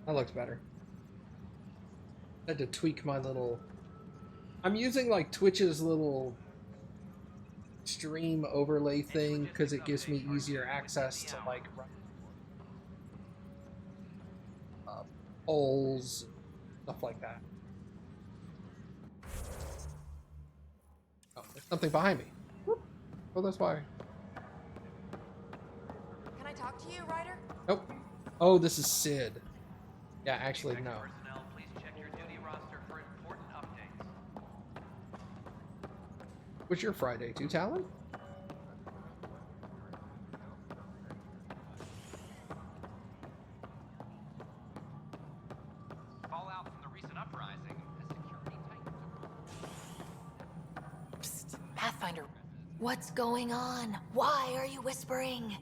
That looks better. I had to tweak my little... I'm using like Twitch's little stream overlay thing because it gives me easier access to like polls, stuff like that. Oh, there's something behind me. Whoop. Oh, that's why. Can I talk to you, Ryder? Nope. Oh, this is Sid. Yeah, actually, no. Personnel, please check your duty roster for important updates. What's your Friday too, Talon? Fallout from the recent uprising has security tightened. Psst, Pathfinder. What's going on? Why are you whispering?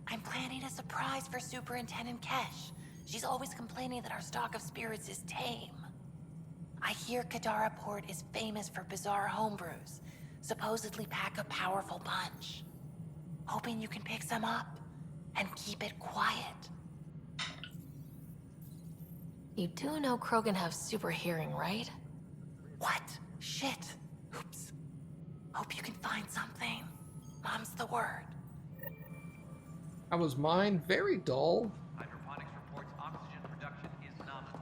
I'm planning a surprise for Superintendent Kesh. She's always complaining that our stock of spirits is tame. I hear Kadara Port is famous for bizarre homebrews. Supposedly pack a powerful punch. Hoping you can pick some up and keep it quiet. You do know Krogan have super hearing, right? What? Shit. Oops. Hope you can find something. Mom's the word. How was mine? Very dull. Hydroponics reports oxygen production is nominal.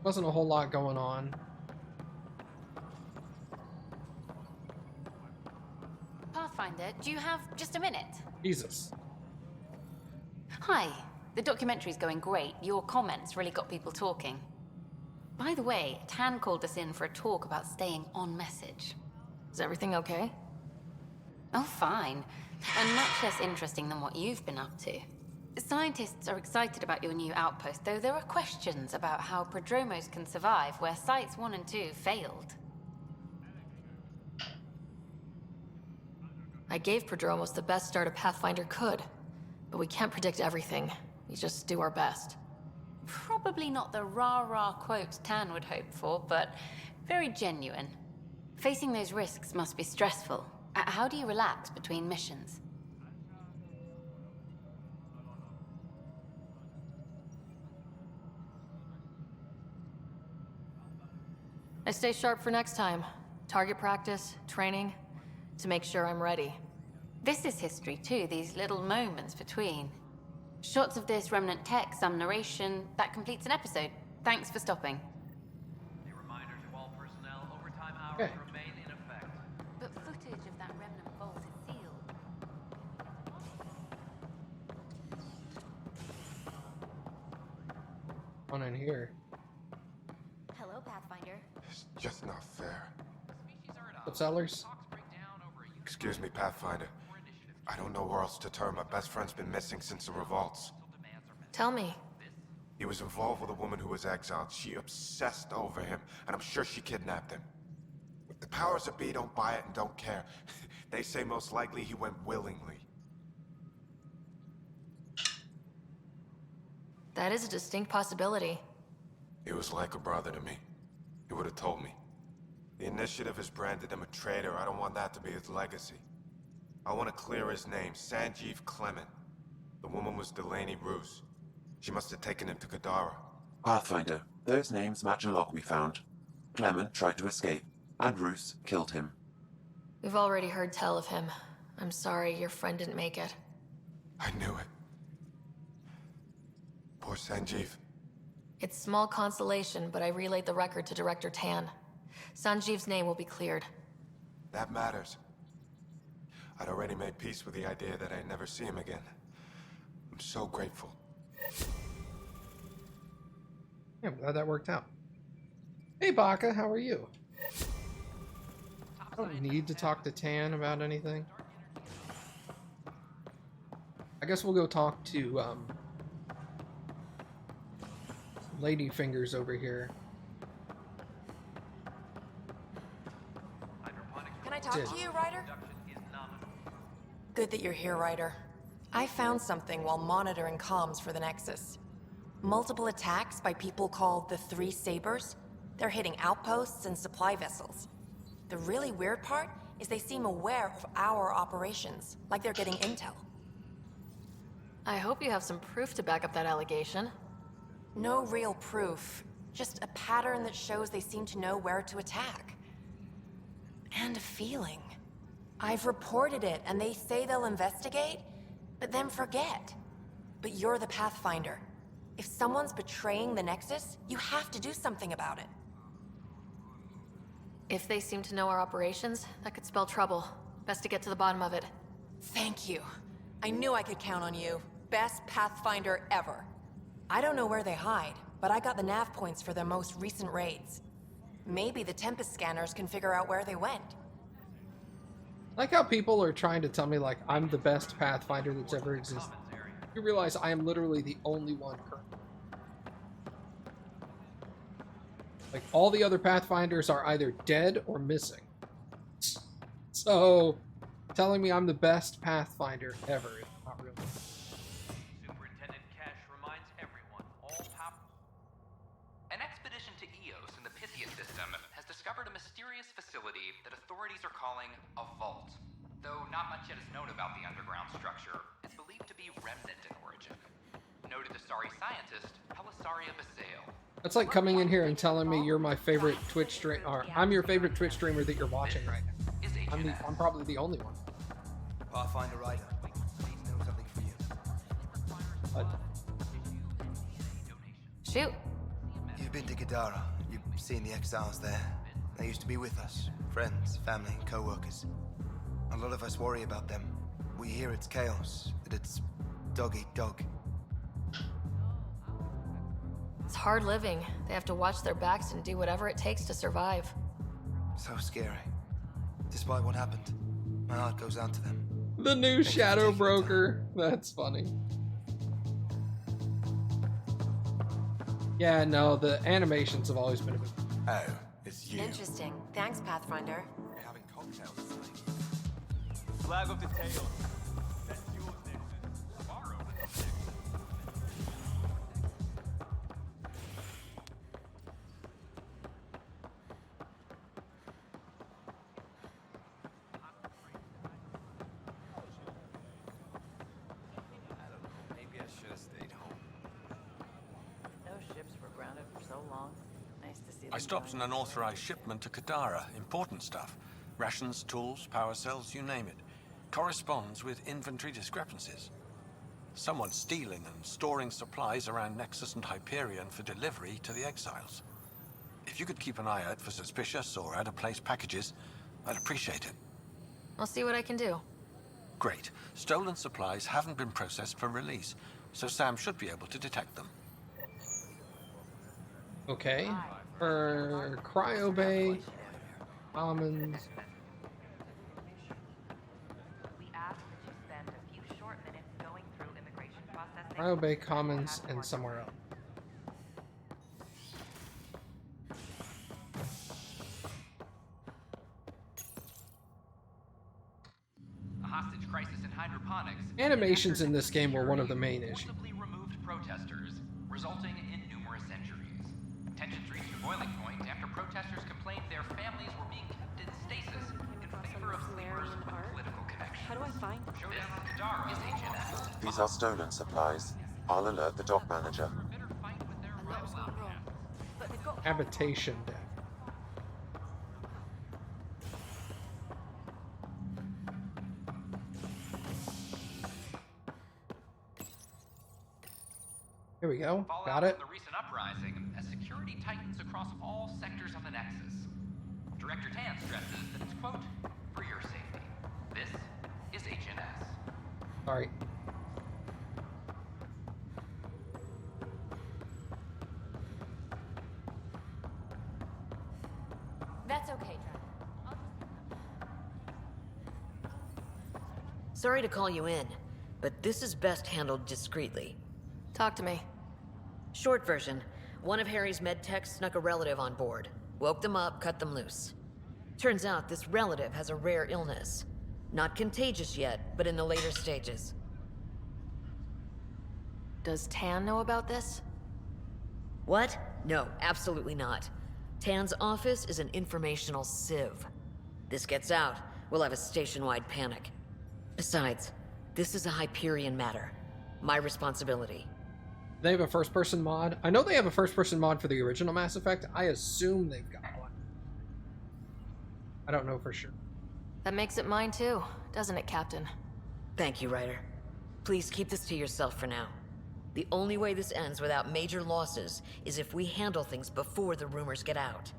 Wasn't a whole lot going on. Pathfinder, do you have just a minute? Jesus. Hi. The documentary's going great. Your comments really got people talking. By the way, Tan called us in for a talk about staying on message. Is everything okay? Oh, fine. And much less interesting than what you've been up to. Scientists are excited about your new outpost, though there are questions about how prodromos can survive where Sites 1 and 2 failed. I gave Prodromos the best start a Pathfinder could, but we can't predict everything. We just do our best. Probably not the rah-rah quote Tan would hope for, but very genuine. Facing those risks must be stressful. How do you relax between missions? I stay sharp for next time. Target practice, training, to make sure I'm ready. This is history too, these little moments between. Shots of this remnant tech, some narration, that completes an episode. Thanks for stopping. A reminder to all personnel, overtime hours Okay. remain in effect. But footage of that remnant vault is sealed. One in here. Hello, Pathfinder. It's just not fair. Species are at What odds. sellers? Talks break down over a Excuse me, Pathfinder. I don't know where else to turn. My best friend's been missing since the revolts. Tell me. He was involved with a woman who was exiled. She obsessed over him, and I'm sure she kidnapped him. The powers that be don't buy it and don't care. They say most likely he went willingly. That is a distinct possibility. He was like a brother to me. He would have told me. The Initiative has branded him a traitor. I don't want that to be his legacy. I want to clear his name, Sanjeev Clement. The woman was Delaney Roos. She must have taken him to Kadara. Pathfinder, those names match a log we found. Clement tried to escape, and Roos killed him. We've already heard tell of him. I'm sorry your friend didn't make it. I knew it. Poor Sanjeev. It's small consolation, but I relayed the record to Director Tan. Sanjeev's name will be cleared. That matters. I'd already made peace with the idea that I'd never see him again. I'm so grateful. Yeah, I'm glad that worked out. Hey, Baka, how are you? I don't need to talk to Tan about anything. I guess we'll go talk to, Ladyfingers over here. Can I talk Did. to you, Ryder? production is nominal. Good that you're here, Ryder. I found something while monitoring comms for the Nexus. Multiple attacks by people called the Three Sabers. They're hitting outposts and supply vessels. The really weird part is they seem aware of our operations, like they're getting intel. I hope you have some proof to back up that allegation. No real proof, just a pattern that shows they seem to know where to attack. And a feeling. I've reported it, and they say they'll investigate, but then forget. But you're the Pathfinder. If someone's betraying the Nexus, you have to do something about it. If they seem to know our operations, that could spell trouble. Best to get to the bottom of it. Thank you. I knew I could count on you. Best Pathfinder ever. I don't know where they hide, but I got the nav points for their most recent raids. Maybe the Tempest scanners can figure out where they went. Like how people are trying to tell me like I'm the best Pathfinder that's ever existed. You realize I am literally the only one currently. Like all the other Pathfinders are either dead or missing. So telling me I'm the best Pathfinder ever is not really. Superintendent Kesh reminds everyone all power. An expedition to Eos in the Pythia system has discovered a mysterious facility that authorities are calling a vault. Though not much yet is known about the underground structure, it's believed to be remnant in origin. Noted Asari scientist Helisaria Basale. That's like coming in here and telling me you're my favorite Twitch stream, or I'm your favorite Twitch streamer that you're watching right now. I'm probably the only one. Pathfinder Rider, please know something for you. Shoot. You've been to Kadara. You've seen the exiles there. They used to be with us. Friends, family, co-workers. A lot of us worry about them. We hear it's chaos, that it's dog eat dog. It's hard living. They have to watch their backs and do whatever it takes to survive. So scary. Despite what happened, my heart goes out to them. The new Shadow Broker. That's funny. Yeah, no, the animations have always been a bit. Oh, it's you. Interesting. Thanks, Pathfinder. We're having cocktails tonight. Flag of the tail. That's yours, Nexus. Borrow. Maybe I should have stayed home. No ships were grounded for so long. Nice to see them. I stopped an unauthorized shipment to Kadara. Important stuff. Rations, tools, power cells, you name it. Corresponds with inventory discrepancies. Someone's stealing and storing supplies around Nexus and Hyperion for delivery to the exiles. If you could keep an eye out for suspicious or out-of-place packages, I'd appreciate it. I'll see what I can do. Great. Stolen supplies haven't been processed for release, so Sam should be able to detect them. Okay. For Cryo Bay, Commons. We ask that you spend a few short minutes going through immigration processing. Cryo Bay, Commons, and somewhere else. A hostage crisis in hydroponics. Animations in this game were one of the main issues. Forcibly removed protesters, resulting in numerous injuries. Tensions reached a boiling point after protesters complained their families were being kept in stasis in favor of sleepers with political connections. How do I find Showdown on Kadara is HNS. These are stolen supplies. I'll alert the dock manager. A bitter fight with their rebel outcasts. Habitation deck. Here we go. Fallout Got it. from the recent uprising as security tightens across all sectors of the Nexus. Director Tan stresses that it's, quote, for your safety. This is HNS. Sorry. That's okay, Dragon. Sorry to call you in, but this is best handled discreetly. Talk to me. Short version, one of Harry's med techs snuck a relative on board. Woke them up, cut them loose. Turns out this relative has a rare illness. Not contagious yet, but in the later stages. Does Tan know about this? What? No, absolutely not. Tan's office is an informational sieve. This gets out, we'll have a station-wide panic. Besides, this is a Hyperion matter. My responsibility. They have a first-person mod. I know they have a first-person mod for the original Mass Effect. I assume they've got one. I don't know for sure. That makes it mine too, doesn't it, Captain? Thank you, Ryder. Please keep this to yourself for now. The only way this ends without major losses is if we handle things before the rumors get out.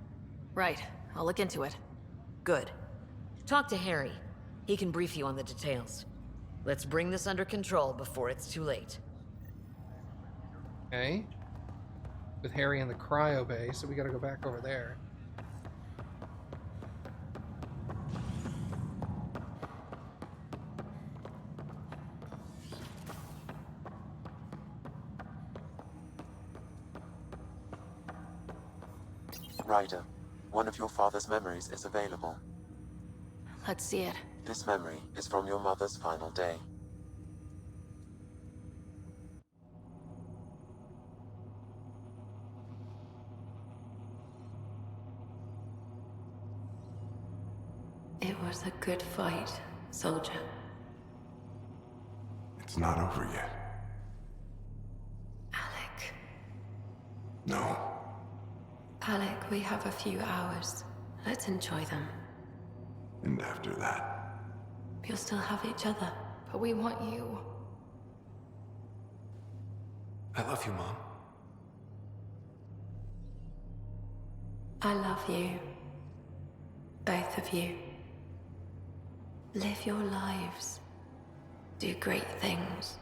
Right. I'll look into it. Good. Talk to Harry. He can brief you on the details. Let's bring this under control before it's too late. Okay. With Harry in the cryo bay, so we gotta go back over there. Ryder, one of your father's memories is available. Let's see it. This memory is from your mother's final day. It was a good fight, soldier. It's not over yet. Alec. No. Alec, we have a few hours. Let's enjoy them. And after that, We'll still have each other. But we want you. I love you, Mom. I love you. Both of you. Live your lives. Do great things.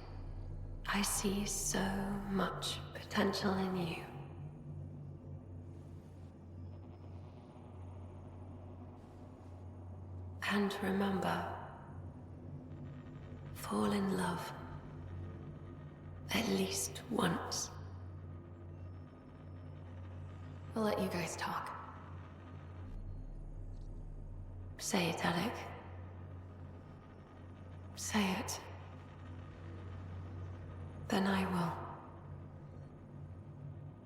I see so much potential in you. And remember, fall in love. At least once. We'll let you guys talk. Say it, Alec. Say it. Then I will.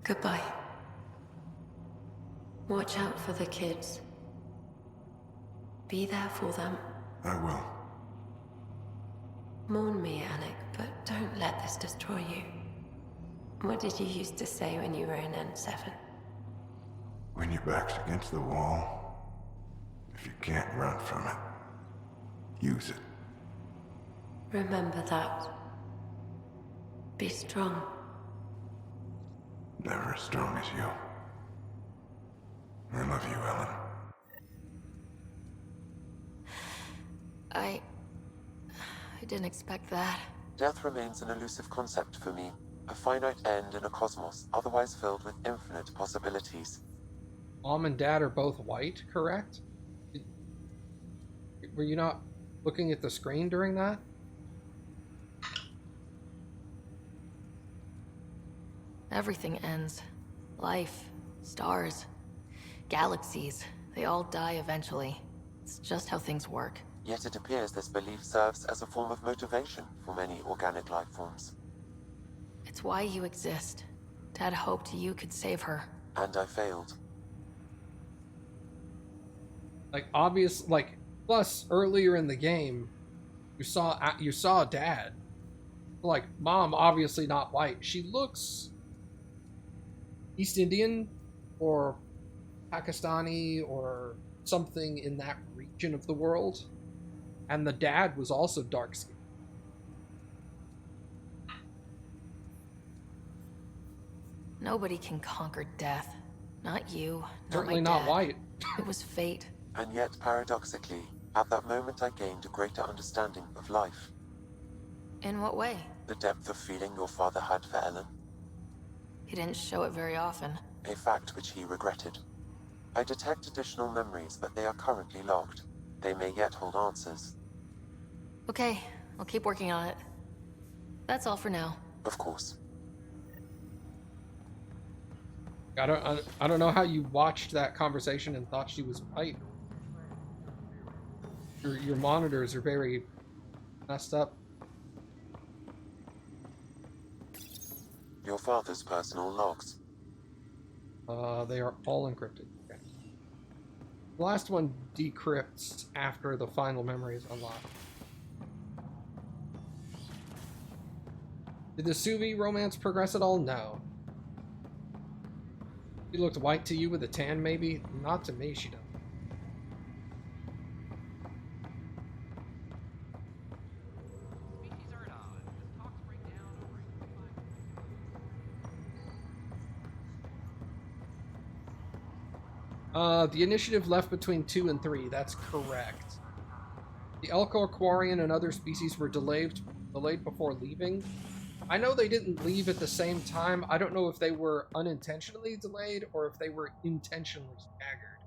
Goodbye. Watch out for the kids. Be there for them. I will. Mourn me, Alec, but don't let this destroy you. What did you used to say when you were in N7? When your back's against the wall, if you can't run from it, use it. Remember that. Be strong. Never as strong as you. I love you, Ellen. I didn't expect that. Death remains an elusive concept for me. A finite end in a cosmos otherwise filled with infinite possibilities. Mom and Dad are both white, correct? Were you not looking at the screen during that? Everything ends. Life, stars, galaxies. They all die eventually. It's just how things work. Yet it appears this belief serves as a form of motivation for many organic life forms. It's why you exist. Dad hoped you could save her. And I failed. Plus earlier in the game, you saw Dad. Like, Mom, obviously not white. She looks East Indian or Pakistani or something in that region of the world. And the dad was also dark-skinned. Nobody can conquer death. Not you, Certainly not my not dad. white. It was fate. And yet, paradoxically, at that moment I gained a greater understanding of life. In what way? The depth of feeling your father had for Ellen. He didn't show it very often. A fact which he regretted. I detect additional memories, but they are currently logged. They may yet hold answers. Okay, I'll keep working on it. That's all for now. Of course. I don't know how you watched that conversation and thought she was white. Your monitors are very messed up. Your father's personal logs. They are all encrypted. Okay. The last one decrypts after the final memory is unlocked. Did the Suvi romance progress at all? No. She looked white to you with a tan, maybe? Not to me, she doesn't. The initiative left between 2 and 3. That's correct. The Elcor Quarian and other species were delayed before leaving. I know they didn't leave at the same time. I don't know if they were unintentionally delayed or if they were intentionally staggered.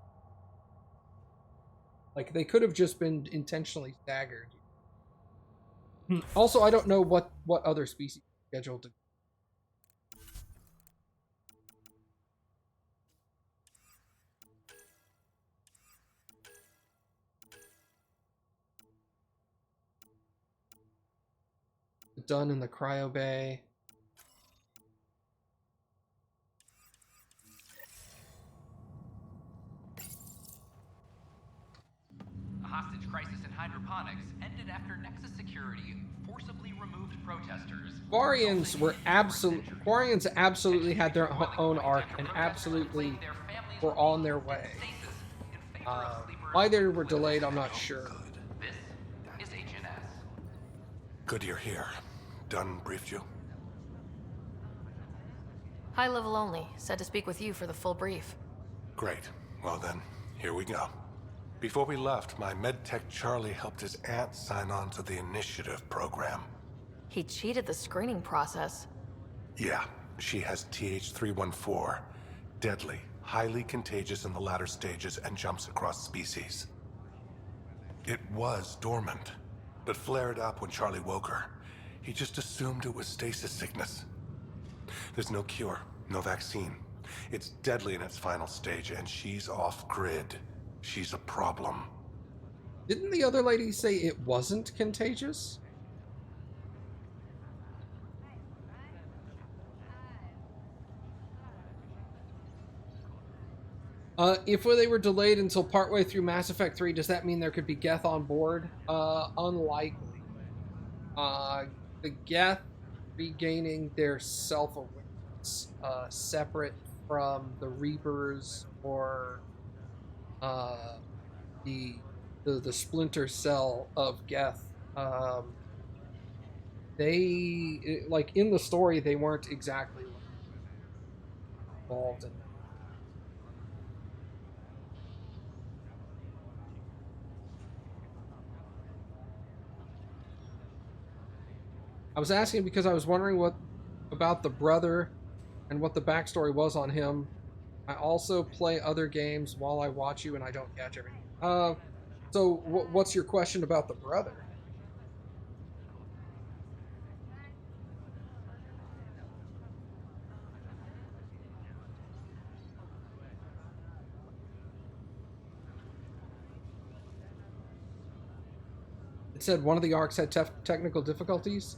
Like, they could have just been intentionally staggered. Also, I don't know what other species are scheduled to. Done in the cryo bay. A hostage crisis in hydroponics ended after Nexus Security forcibly removed protesters. Quarians absolutely had their own arc and absolutely were on their way. Why they were delayed, I'm not sure. This is HNS. Good you're here. Dunn briefed you? High level only. Said to speak with you for the full brief. Great. Well then, here we go. Before we left, my MedTech Charlie helped his aunt sign on to the initiative program. He cheated the screening process. Yeah, she has TH314. Deadly, highly contagious in the latter stages and jumps across species. It was dormant, but flared up when Charlie woke her. He just assumed it was stasis sickness. There's no cure, no vaccine. It's deadly in its final stage, and she's off-grid. She's a problem. Didn't the other lady say it wasn't contagious? If they were delayed until partway through Mass Effect 3, does that mean there could be Geth on board? Unlikely. The Geth regaining their self-awareness, separate from the Reapers or the splinter cell of Geth. They, like, in the story, they weren't exactly involved in that. I was asking because I was wondering what about the brother and what the backstory was on him. I also play other games while I watch you and I don't catch everything. So what's your question about the brother? It said one of the arcs had technical difficulties.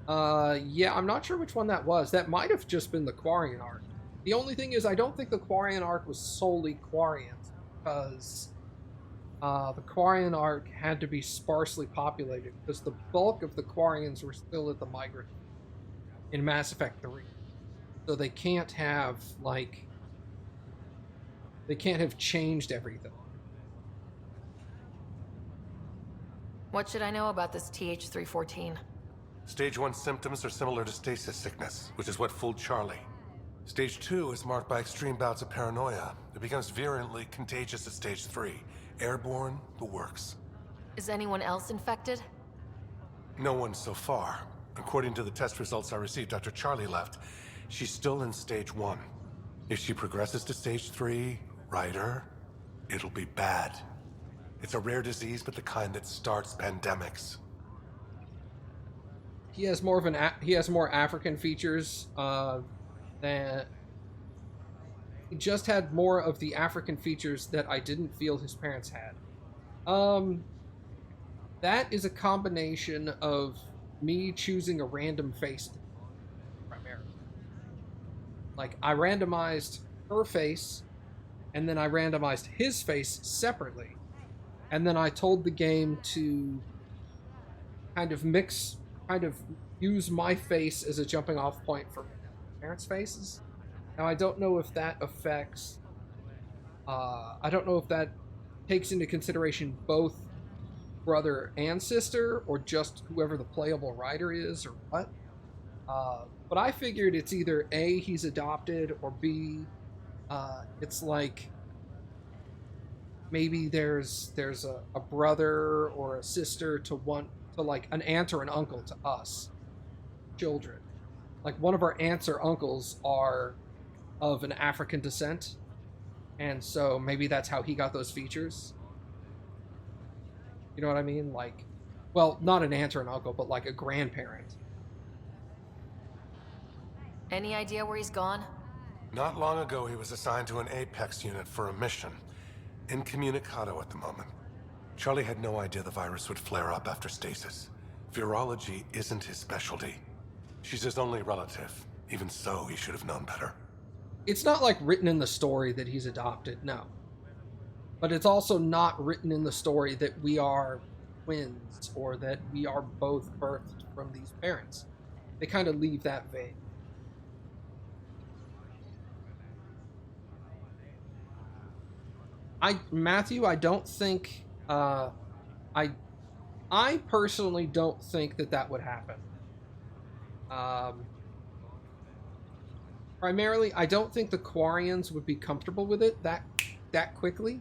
Yeah, I'm not sure which one that was. That might have just been the Quarian arc. The only thing is, I don't think the Quarian arc was solely Quarians, because the Quarian arc had to be sparsely populated, because the bulk of the Quarians were still at the migrant in Mass Effect 3. So they can't have, like, they can't have changed everything. What should I know about this TH314? Stage 1 symptoms are similar to stasis sickness, which is what fooled Charlie. Stage 2 is marked by extreme bouts of paranoia. It becomes virulently contagious at Stage 3. Airborne, the works. Is anyone else infected? No one so far. According to the test results I received after Charlie left, she's still in Stage 1. If she progresses to Stage 3, Ryder, it'll be bad. It's a rare disease, but the kind that starts pandemics. He has more of he has more African features than he just had more of the African features that I didn't feel his parents had. That is a combination of me choosing a random face primarily. Like, I randomized her face, and then I randomized his face separately, and then I told the game to kind of mix kind of use my face as a jumping off point for parents' faces. Now, I don't know if that affects... I don't know if that takes into consideration both brother and sister, or just whoever the playable writer is, or what. But I figured it's either A, he's adopted, or B, it's like maybe there's a brother or a sister to like an aunt or an uncle to us children. Like one of our aunts or uncles are of an African descent, and so maybe that's how he got those features. You know what I mean? Like, well, not an aunt or an uncle, but like a grandparent. Any idea where he's gone? Not long ago, he was assigned to an Apex unit for a mission. Incommunicado at the moment. Charlie had no idea the virus would flare up after stasis. Virology isn't his specialty. She's his only relative. Even so, he should have known better. It's not like written in the story that he's adopted, no. But it's also not written in the story that we are twins or that we are both birthed from these parents. They kind of leave that vague. Matthew, I don't think, I personally don't think that would happen. Primarily, I don't think the Quarians would be comfortable with it that quickly.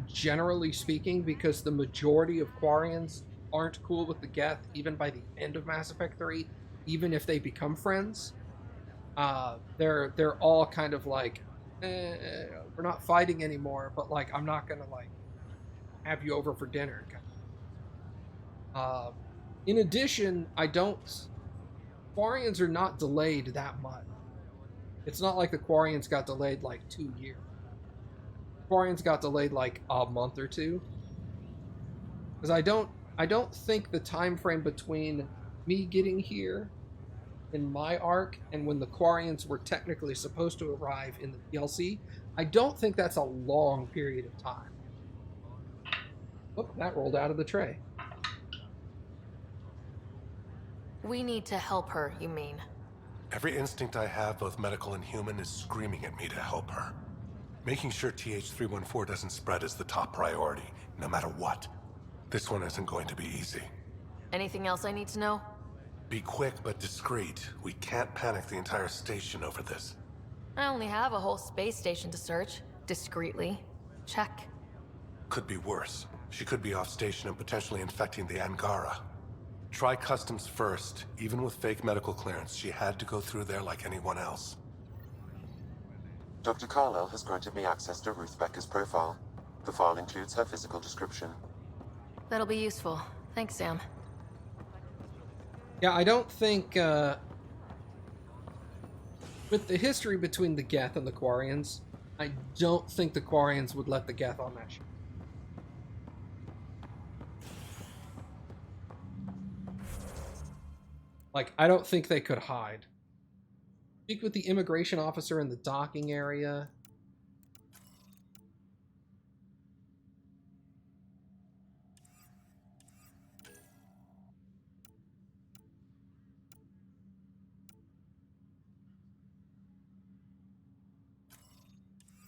Generally speaking, because the majority of Quarians aren't cool with the Geth even by the end of Mass Effect 3, even if they become friends. They're all kind of like, we're not fighting anymore, but like I'm not gonna like have you over for dinner. In addition, Quarians are not delayed that much. It's not like the Quarians got delayed like 2 years. Quarians got delayed like a month or two. Because I don't think the time frame between me getting here in my arc and when the Quarians were technically supposed to arrive in the DLC, I don't think that's a long period of time. Look, that rolled out of the tray. We need to help her, you mean? Every instinct I have, both medical and human, is screaming at me to help her. Making sure TH314 doesn't spread is the top priority, no matter what. This one isn't going to be easy. Anything else I need to know? Be quick but discreet. We can't panic the entire station over this. I only have a whole space station to search. Discreetly. Check. Could be worse. She could be off station and potentially infecting the Angara. Try customs first. Even with fake medical clearance, she had to go through there like anyone else. Dr. Carlyle has granted me access to Ruth Becker's profile. The file includes her physical description. That'll be useful. Thanks, Sam. Yeah, I don't think, with the history between the Geth and the Quarians, I don't think the Quarians would let the Geth on that ship. Like, I don't think they could hide. Speak with the immigration officer in the docking area.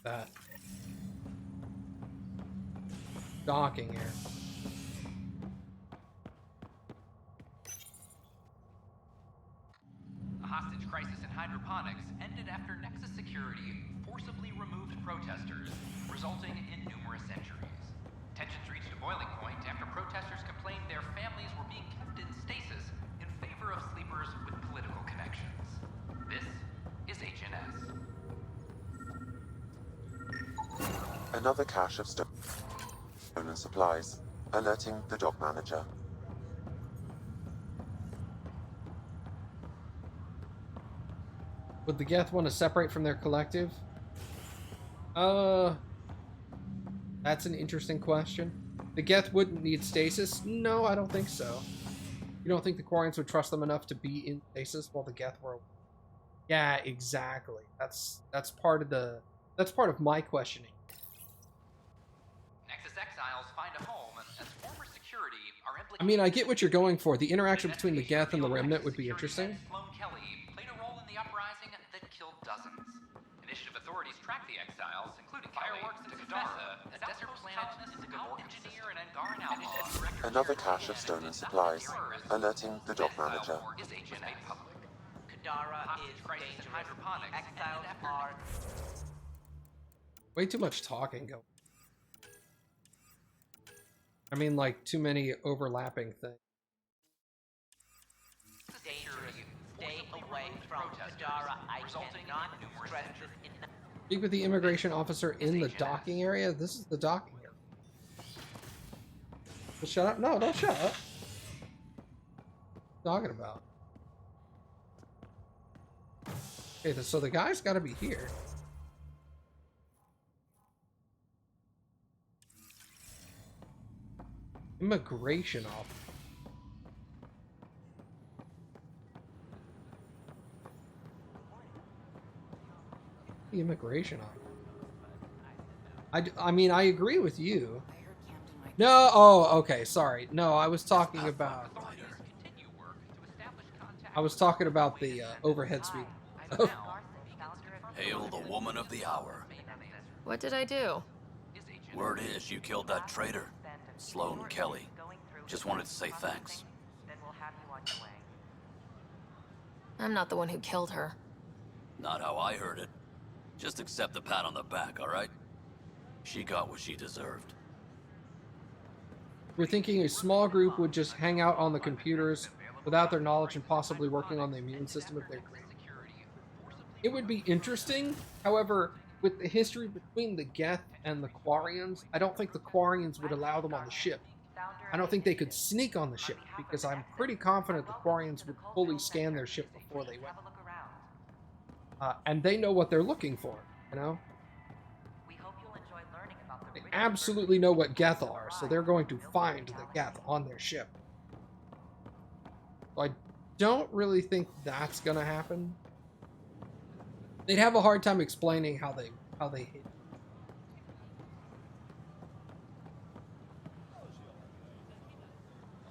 That docking area. A hostage crisis in hydroponics ended after Nexus Security forcibly removed protesters, resulting in numerous injuries. Tensions reached a boiling point after protesters complained their families were being kept in stasis in favor of sleepers with political connections. This is HNS. Another cache of stolen supplies, alerting the dock manager. Would the Geth want to separate from their collective? That's an interesting question. The Geth wouldn't need stasis? No, I don't think so. You don't think the Quarians would trust them enough to be in stasis while the Geth were... Yeah, exactly. That's part of my questioning. Nexus exiles find a home as former security are I mean, I get what you're going for. The interaction between the Geth and the Remnant would be interesting. Sloan Kelly played a role in the uprising that killed dozens. Initiative authorities tracked the exiles, including fireworks to Kadara, a desert planet with an engineer and Angaran outlaw. Another cache of stolen supplies, alerting the dock manager. Is agent made public. Kadara is dangerous. Hydroponics. Exiles are... Way too much talking going. I mean, like, too many overlapping things. Stay away from Kadara. I cannot stress this enough. Speak with the immigration officer in the docking area. This is the docking area. Well, shut up. No, don't shut up. What are you talking about? Okay, so the guy's got to be here. Immigration officer. The immigration officer. I mean, I agree with you. No, oh, okay, sorry. No, I was talking about... I was talking about the overhead suite. Hail the woman of the hour. What did I do? Word is you killed that traitor, Sloan Kelly. Just wanted to say thanks. I'm not the one who killed her. Not how I heard it. Just accept the pat on the back, all right? She got what she deserved. We're thinking a small group would just hang out on the computers without their knowledge and possibly working on the immune system if they're great. It would be interesting, however, with the history between the Geth and the Quarians, I don't think the Quarians would allow them on the ship. I don't think they could sneak on the ship, because I'm pretty confident the Quarians would fully scan their ship before they went. And they know what they're looking for, you know? They absolutely know what Geth are, so they're going to find the Geth on their ship. So I don't really think that's gonna happen. They'd have a hard time explaining how they hit.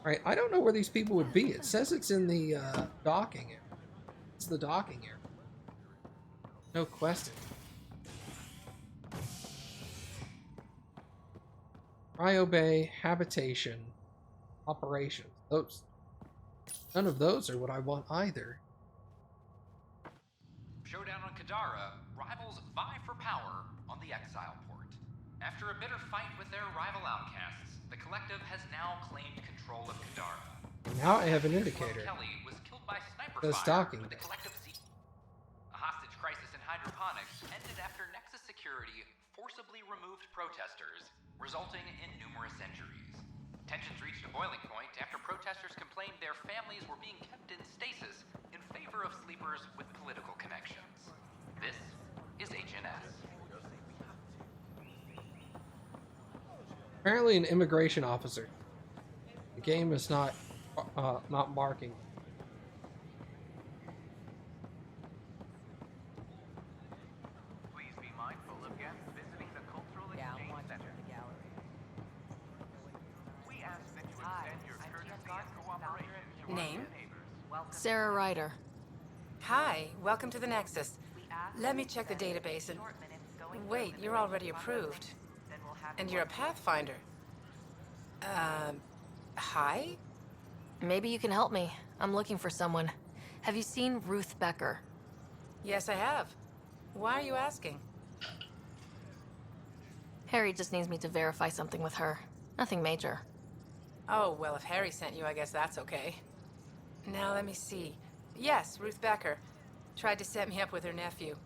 Alright, I don't know where these people would be. It says it's in the docking area. It's the docking area. No question. Cryo Bay, habitation, operations. Those. None of those are what I want either. Showdown on Kadara, rivals vie for power on the exile port. After a bitter fight with their rival outcasts, the collective has now claimed control of Kadara. Now I have an indicator. Kelly was killed by sniper That's fire. docking. The collective a hostage crisis in hydroponics ended after Nexus Security forcibly removed protesters, resulting in numerous injuries. Tensions reached a boiling point after protesters complained their families were being kept in stasis in favor of sleepers with political connections. This is HNS. Apparently an immigration officer. The game is not marking. Please be mindful of guests visiting the Cultural Exchange Center. We ask that you extend your courtesy and cooperation to our Name? Sarah Ryder. Hi, welcome to the Nexus. Let me check the database and... Wait, you're already approved. And you're a Pathfinder. Hi? Maybe you can help me. I'm looking for someone. Have you seen Ruth Becker? Yes, I have. Why are you asking? Harry just needs me to verify something with her. Nothing major. Oh, well, if Harry sent you, I guess that's okay. Now, let me see. Yes, Ruth Becker. Tried to set me up with her nephew.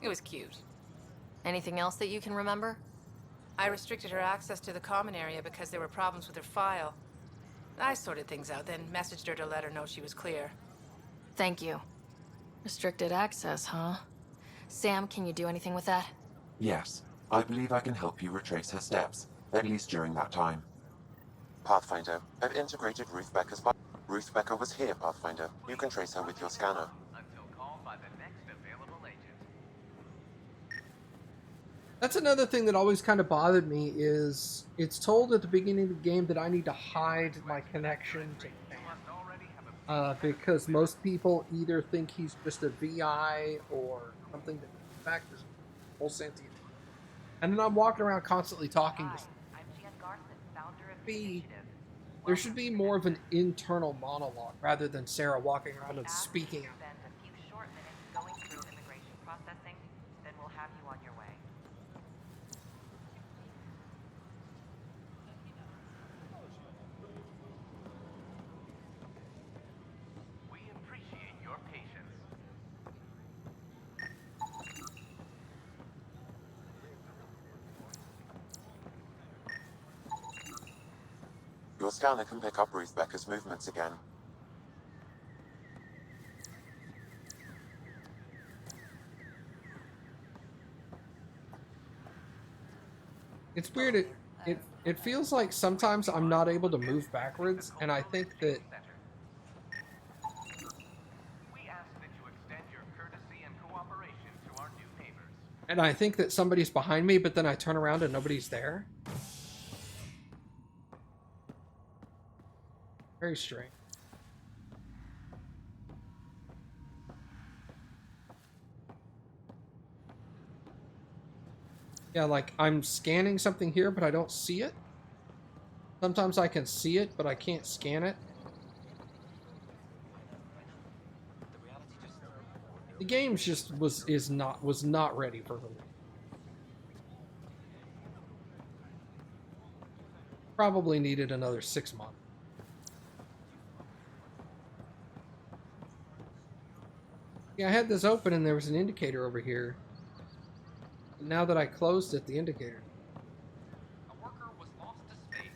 It was cute. Anything else that you can remember? I restricted her access to the common area because there were problems with her file. I sorted things out, then messaged her to let her know she was clear. Thank you. Restricted access, huh? Sam, can you do anything with that? Yes, I believe I can help you retrace her steps, at least during that time. Pathfinder, I've integrated Ruth Becker's Ruth Becker was here, Pathfinder. You can trace her with your scanner. Until called by the next available agent. That's another thing that always kind of bothered me is it's told at the beginning of the game that I need to hide my connection to Sam. Because most people either think he's just a VI or something that in fact is whole sentient. And then I'm walking around constantly talking to B. There should be more of an internal monologue rather than Sarah walking around and speaking out. Spend a few short minutes going through immigration processing, then we'll have you on your way. We appreciate your patience. Your scanner can pick up Ruth Becker's movements again. It's weird. It feels like sometimes I'm not able to move backwards, and I think that We ask that you extend your courtesy and cooperation to our new neighbors. somebody's behind me, but then I turn around and nobody's there. Very strange. Yeah, like I'm scanning something here, but I don't see it. Sometimes I can see it, but I can't scan it. The game just was not ready for release. Probably needed another 6 months. Yeah, I had this open and there was an indicator over here. Now that I closed it, the indicator. A worker was lost to space.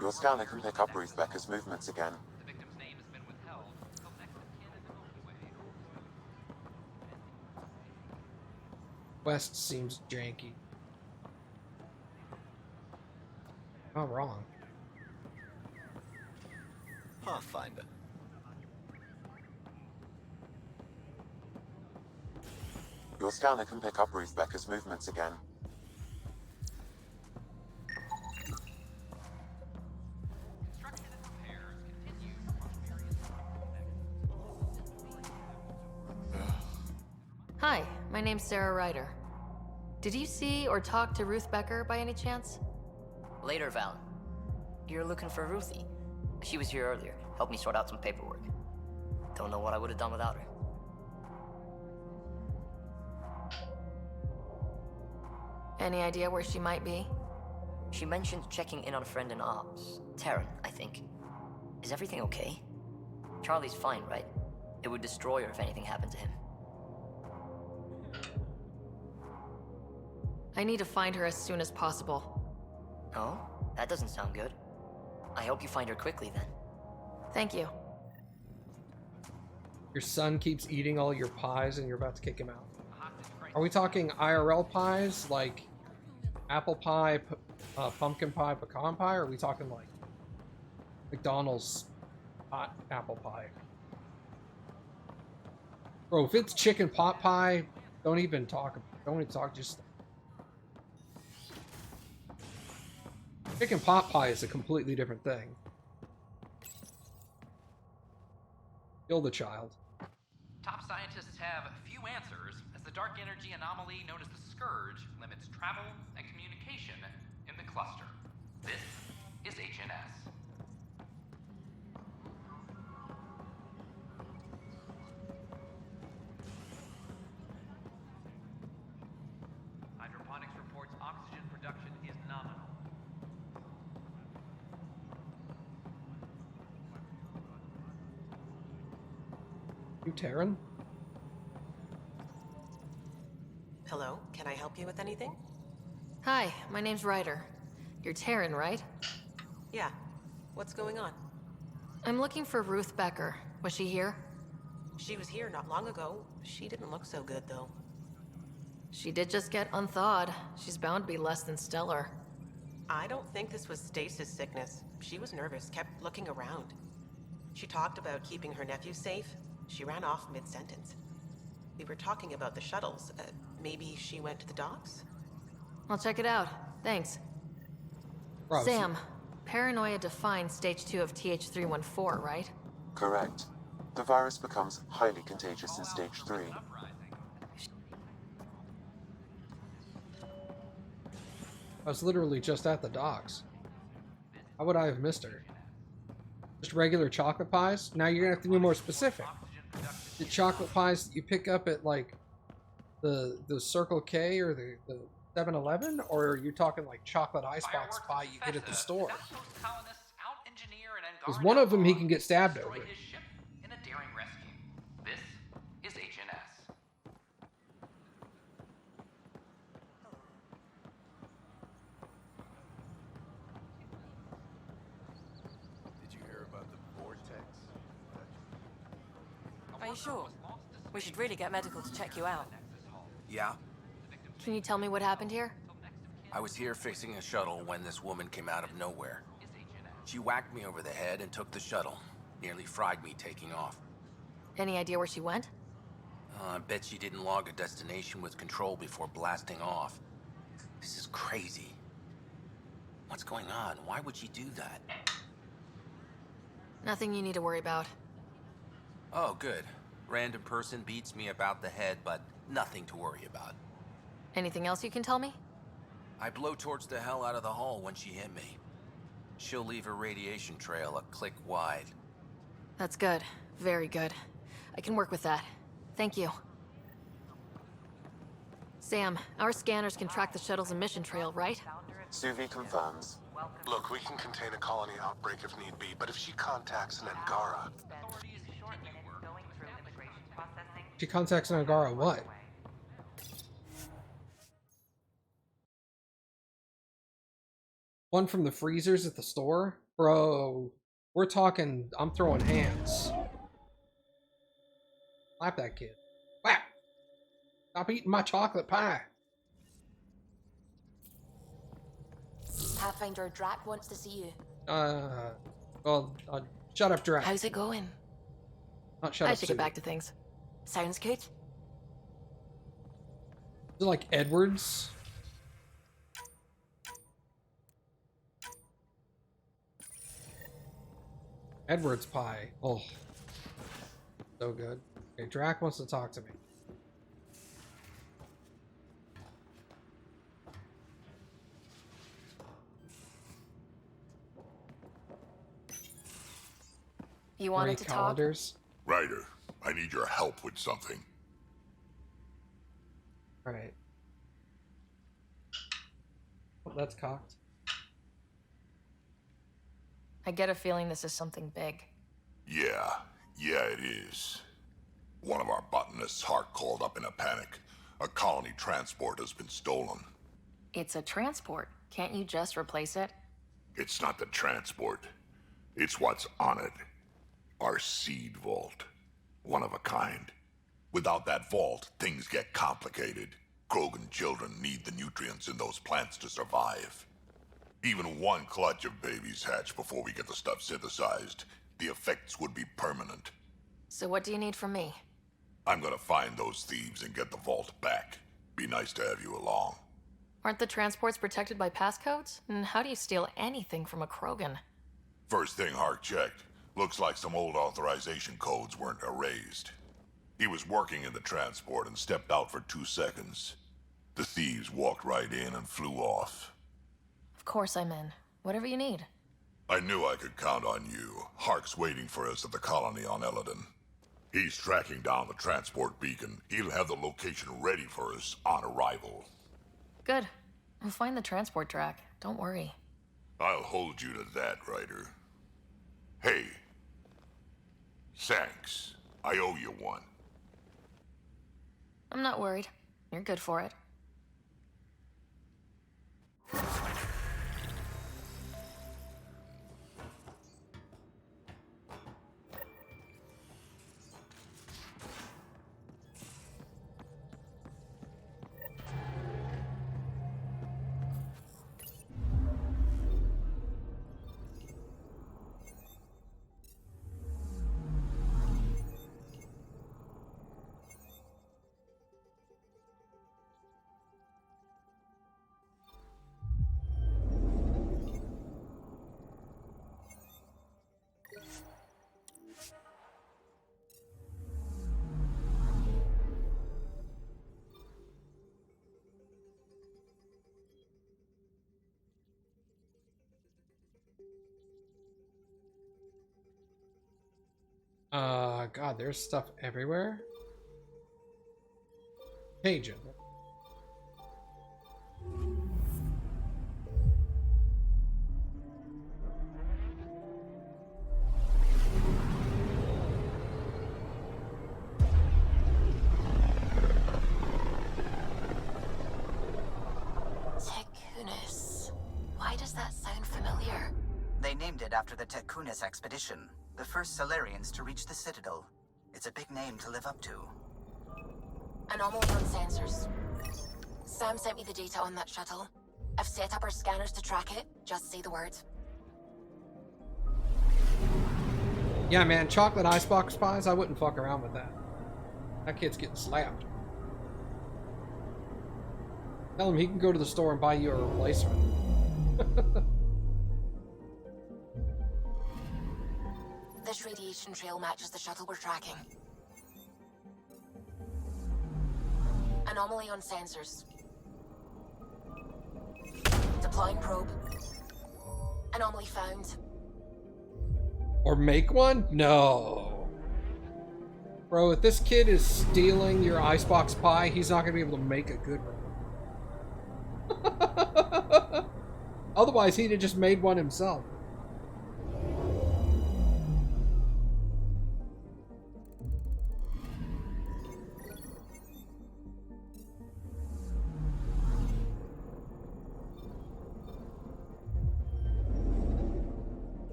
Your scanner can pick up Ruth Becker's movements again. The victim's name has been withheld until next of kin is evaluated. Quest seems janky. Oh, wrong. Pathfinder. Your scanner can pick up Ruth Becker's movements again. Construction and repairs continue across various Hi, my name's Sarah Ryder. Did you see or talk to Ruth Becker by any chance? Later, Val. You're looking for Ruthie. She was here earlier, helped me sort out some paperwork. Don't know what I would have done without her. Any idea where she might be? She mentioned checking in on a friend in ops. Taryn, I think. Is everything okay? Charlie's fine, right? It would destroy her if anything happened to him. I need to find her as soon as possible. Oh? That doesn't sound good. I hope you find her quickly, then. Thank you. Your son keeps eating all your pies and you're about to kick him out. Are we talking IRL pies, like apple pie, pumpkin pie, pecan pie, or are we talking like McDonald's hot apple pie? Bro, if it's chicken pot pie, don't even talk, just... Chicken pot pie is a completely different thing. Kill the child. Top scientists have few answers as the dark energy anomaly known as the Scourge limits travel and communication in the cluster. This is HNS. Hydroponics reports oxygen production is nominal. You Taryn? Hello, can I help you with anything? Hi, my name's Ryder. You're Taryn, right? Yeah. What's going on? I'm looking for Ruth Becker. Was she here? She was here not long ago. She didn't look so good, though. She did just get unthawed. She's bound to be less than stellar. I don't think this was stasis sickness. She was nervous, kept looking around. She talked about keeping her nephew safe. She ran off mid-sentence. We were talking about the shuttles. Maybe she went to the docks? I'll check it out. Thanks. Bro, Sam, paranoia defines stage 2 of TH314, right? Correct. The virus becomes highly contagious in stage 3. I was literally just at the docks. How would I have missed her? Just regular chocolate pies? Now you're gonna have to be more specific. The chocolate pies that you pick up at like the Circle K or the 7-Eleven, or are you talking like chocolate icebox pie you get at the store? Because one of them he can get stabbed over. In a daring rescue. This is HNS. Did you hear about the vortex? Are you sure? We should really get medical to check you out. Yeah? Can you tell me what happened here? I was here fixing a shuttle when this woman came out of nowhere. She whacked me over the head and took the shuttle. Nearly fried me taking off. Any idea where she went? I bet she didn't log a destination with control before blasting off. This is crazy. What's going on? Why would she do that? Nothing you need to worry about. Oh, good. Random person beats me about the head, but nothing to worry about. Anything else you can tell me? I blowtorched the hell out of the hull when she hit me. She'll leave her radiation trail a click wide. That's good. Very good. I can work with that. Thank you. Sam, our scanners can track the shuttle's emission trail, right? Suvi confirms. Look, we can contain a colony outbreak if need be, but if she contacts an Angara... She contacts an Angara what? One from the freezers at the store? Bro, we're talking, I'm throwing hands. Slap that kid. Whap! Stop eating my chocolate pie. Pathfinder Drac wants to see you. Well, shut up, Drac. How's it going? Not shut I up, should Sue. get back to things. Sounds good. Is it like Edwards? Edwards pie. Oh. So good. Okay, Drac wants to talk to me. You wanted to talk? Calendars. Ryder, I need your help with something. Alright. Oh, that's cocked. I get a feeling this is something big. Yeah, it is. One of our botanists' heart called up in a panic. A colony transport has been stolen. It's a transport. Can't you just replace it? It's not the transport. It's what's on it. Our seed vault. One of a kind. Without that vault, things get complicated. Krogan children need the nutrients in those plants to survive. Even one clutch of babies hatch before we get the stuff synthesized. The effects would be permanent. So what do you need from me? I'm gonna find those thieves and get the vault back. Be nice to have you along. Aren't the transports protected by passcodes? And how do you steal anything from a Krogan? First thing Hark checked. Looks like some old authorization codes weren't erased. He was working in the transport and stepped out for 2 seconds. The thieves walked right in and flew off. Of course I'm in. Whatever you need. I knew I could count on you. Hark's waiting for us at the colony on Eladon. He's tracking down the transport beacon. He'll have the location ready for us on arrival. Good. We'll find the transport track. Don't worry. I'll hold you to that, Ryder. Hey. Thanks. I owe you one. I'm not worried. You're good for it. God, there's stuff everywhere. Cajun. Tekunis. Why does that sound familiar? They named it after the Tekunis expedition, the first Solarians to reach the Citadel. It's a big name to live up to. Anomaly on sensors. Sam sent me the data on that shuttle. I've set up our scanners to track it. Just say the word. Yeah, man, chocolate icebox pies, I wouldn't fuck around with that. That kid's getting slapped. Tell him he can go to the store and buy you a replacement. This radiation trail matches the shuttle we're tracking. Anomaly on sensors. Deploying probe. Anomaly found. Or make one? No. Bro, if this kid is stealing your icebox pie, he's not gonna be able to make a good one. Otherwise, he'd have just made one himself.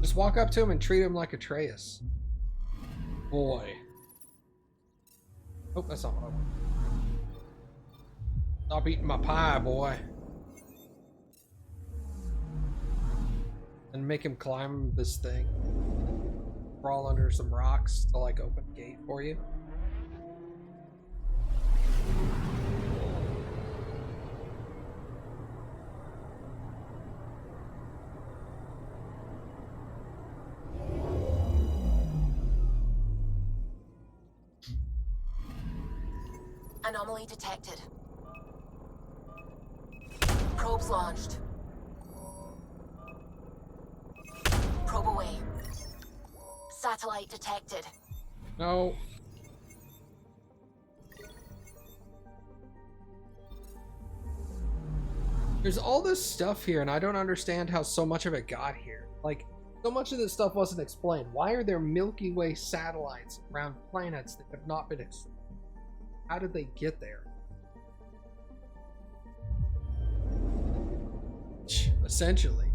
Just walk up to him and treat him like Atreus. Boy. Oh, that's not what I want. Stop eating my pie, boy. And make him climb this thing. Crawl under some rocks to like open a gate for you. Anomaly detected. Probes launched. Probe away. Satellite detected. No. There's all this stuff here, and I don't understand how so much of it got here. Like, so much of this stuff wasn't explained. Why are there Milky Way satellites around planets that have not been explained? How did they get there? Essentially.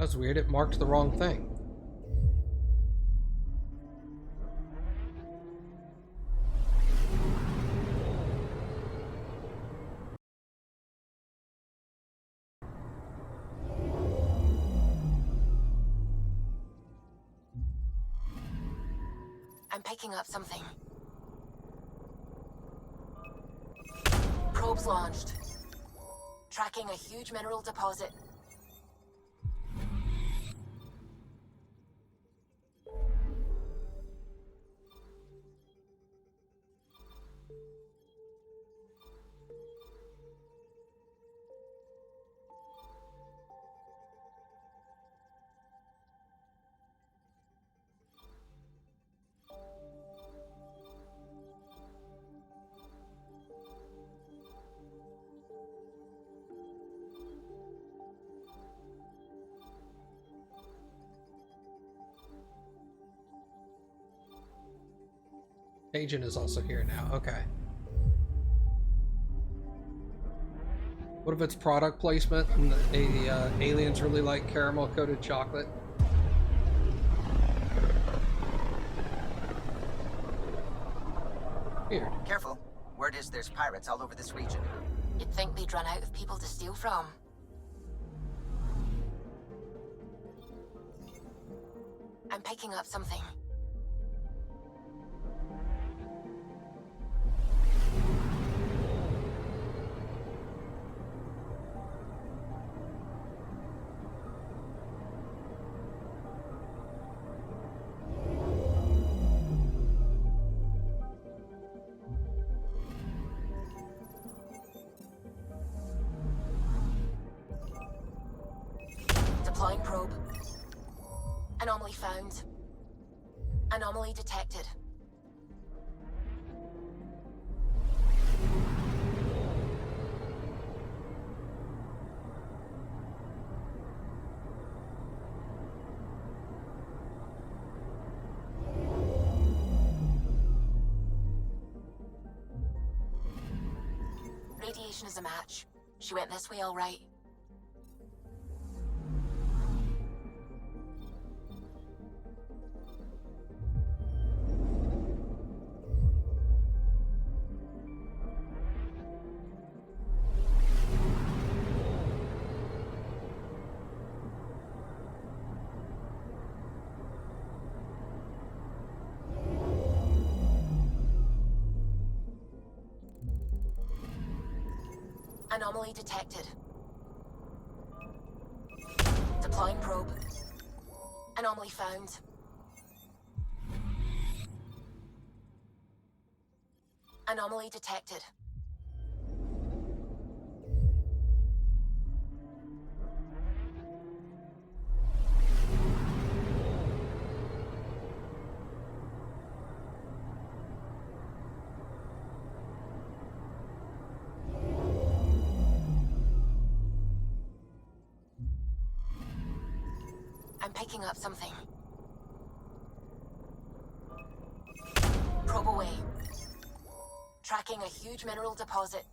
That's weird. It marked the wrong thing. I'm picking up something. Probes launched. Tracking a huge mineral deposit. Agent is also here now. Okay. What if it's product placement and the aliens really like caramel coated chocolate? Weird. Careful. Word is there's pirates all over this region. You'd think they'd run out of people to steal from. I'm picking up something. Deploying probe. Anomaly found. Anomaly detected. Radiation is a match. She went this way all right. Anomaly detected. Deploying probe. Anomaly found. Anomaly detected. I'm picking up something. Probe away. Tracking a huge mineral deposit.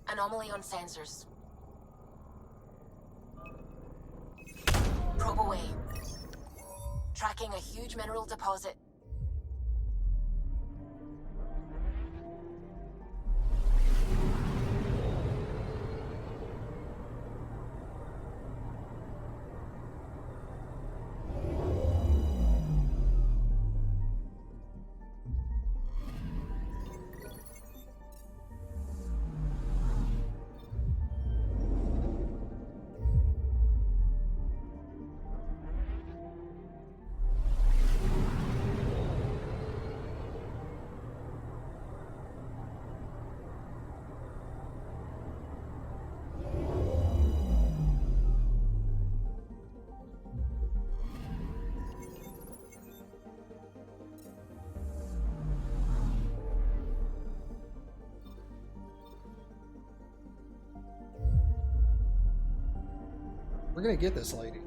Anomaly on sensors. Probe away. Tracking a huge mineral deposit. We're gonna get this lady.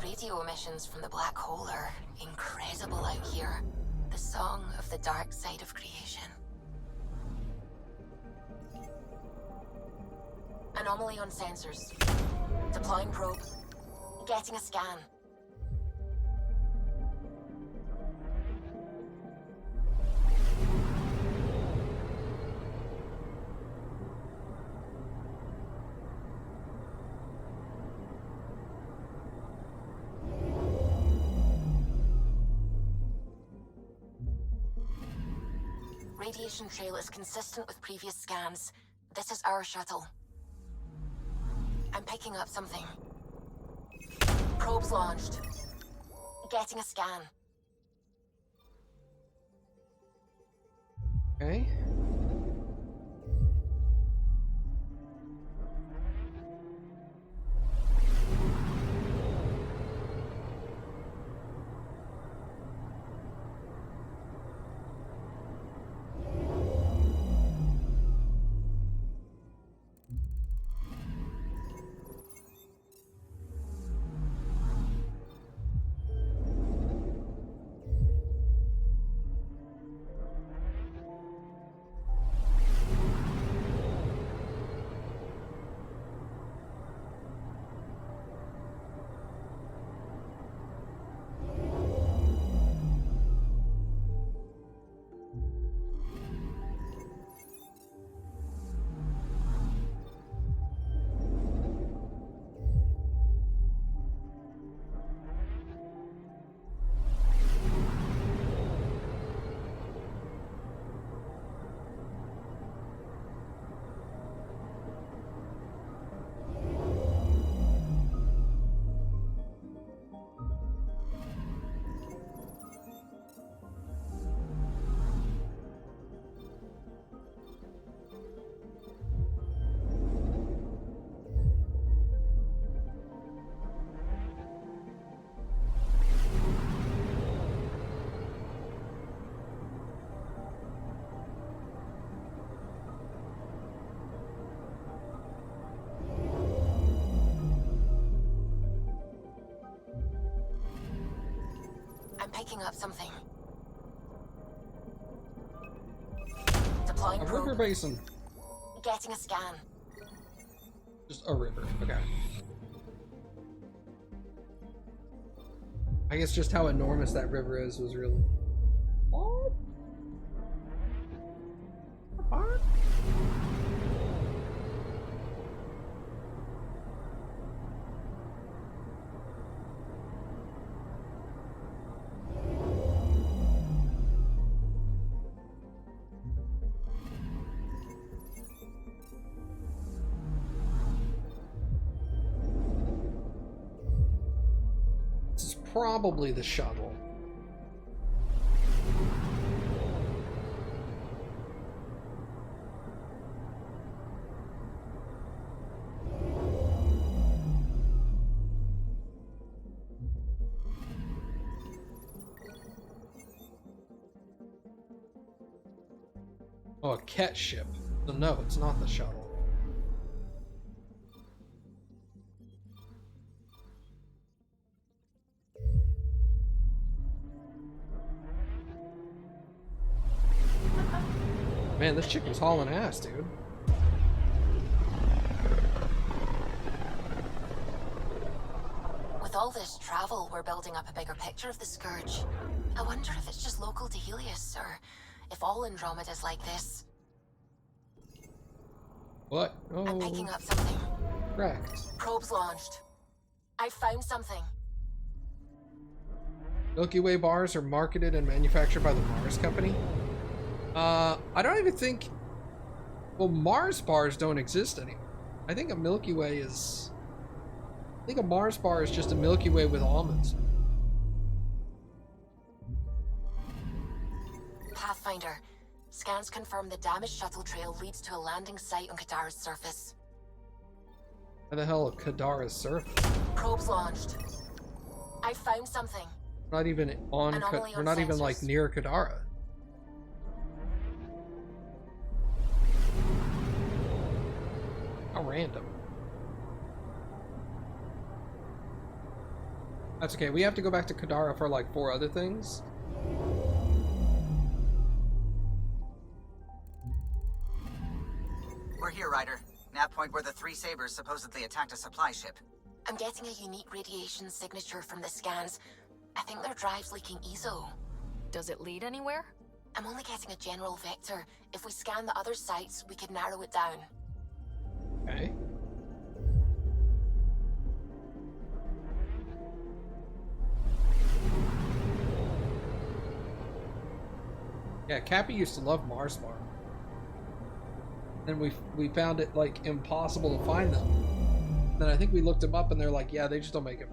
Radio emission. radiations from the black hole are incredible out here. The song of the dark side of creation. Anomaly on sensors. Deploying probe. Getting a scan. Radiation trail is consistent with previous scans. This is our shuttle. I'm picking up something. Probes launched. Getting a scan. Okay. I'm picking up something. Deploying A probe. river basin. Getting a scan. Just a river. Okay. I guess just how enormous that river is was really. What? What? This is probably the shuttle. Oh, a cat ship. So no, it's not the shuttle. Man, this chick was hauling ass, dude. With all this travel, we're building up a bigger picture of the Scourge. I wonder if it's just local to Helios, or if all Andromeda's like this. What? Oh. I'm picking up something. Correct. Probes launched. I found something. Milky Way bars are marketed and manufactured by the Mars Company. I don't even think... Well, Mars bars don't exist anymore. I think a Milky Way is... I think a Mars bar is just a Milky Way with almonds. Pathfinder. Scans confirm the damaged shuttle trail leads to a landing site on Kadara's surface. How the hell Kadara's surface? Probes launched. I found something. We're not even on... We're not even, like, near Kadara. How random. That's okay. We have to go back to Kadara for like 4 other things. We're here, Ryder. Nav point where the 3 Sabers supposedly attacked a supply ship. I'm getting a unique radiation signature from the scans. I think their drive's leaking ESO. Does it lead anywhere? I'm only getting a general vector. If we scan the other sites, we could narrow it down. Okay. Yeah, Cappy used to love Mars Farm. Then we found it like impossible to find them. Then I think we looked them up and they're like, yeah, they just don't make it.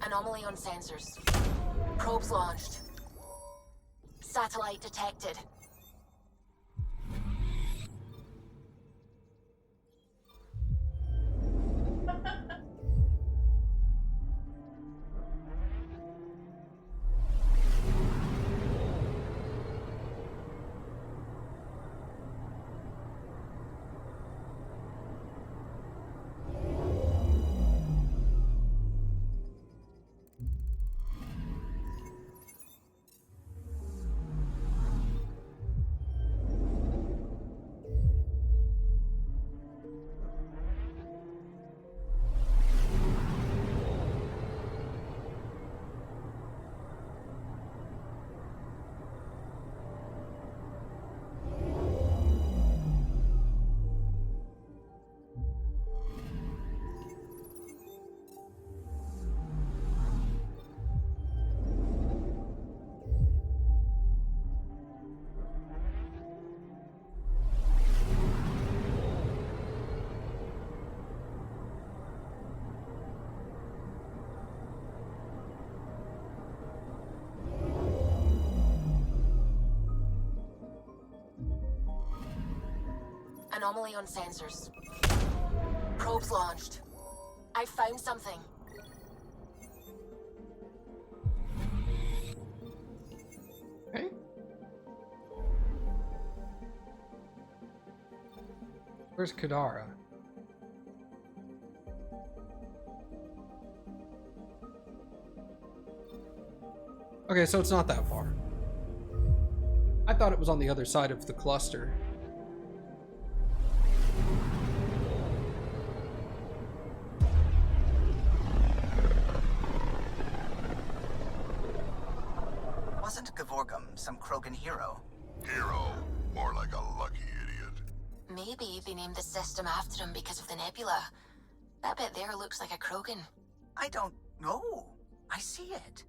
Anomaly on sensors. Probes launched. Satellite detected. Anomaly on sensors. Probes launched. I found something. Okay. Where's Kadara? Okay, so it's not that far. I thought it was on the other side of the cluster. Wasn't Gavorgum some Krogan hero? Hero? More like a lucky idiot. Maybe they named the system after him because of the nebula. That bit there looks like a Krogan. I don't know. I see it.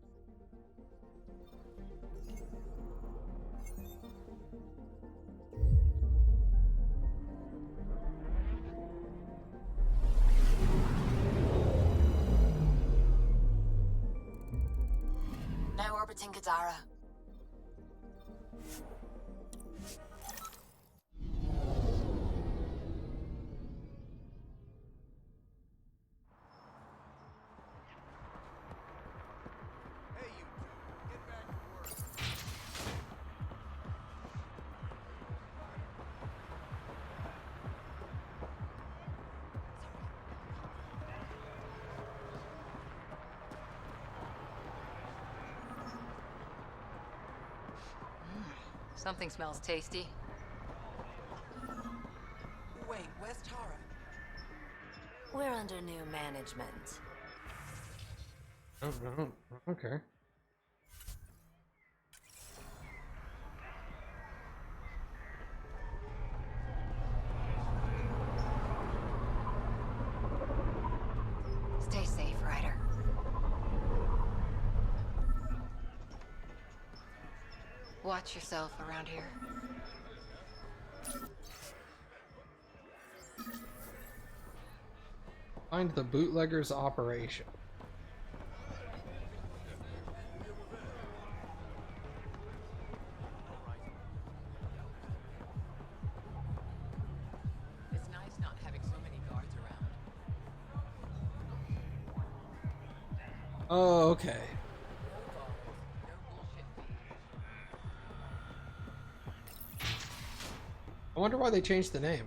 Now orbiting Kadara. Something smells tasty. Wait, where's Tara? We're under new management. Oh, okay. Stay safe, Ryder. Watch yourself around here. Find the bootlegger's operation. Oh, okay. I wonder why they changed the name.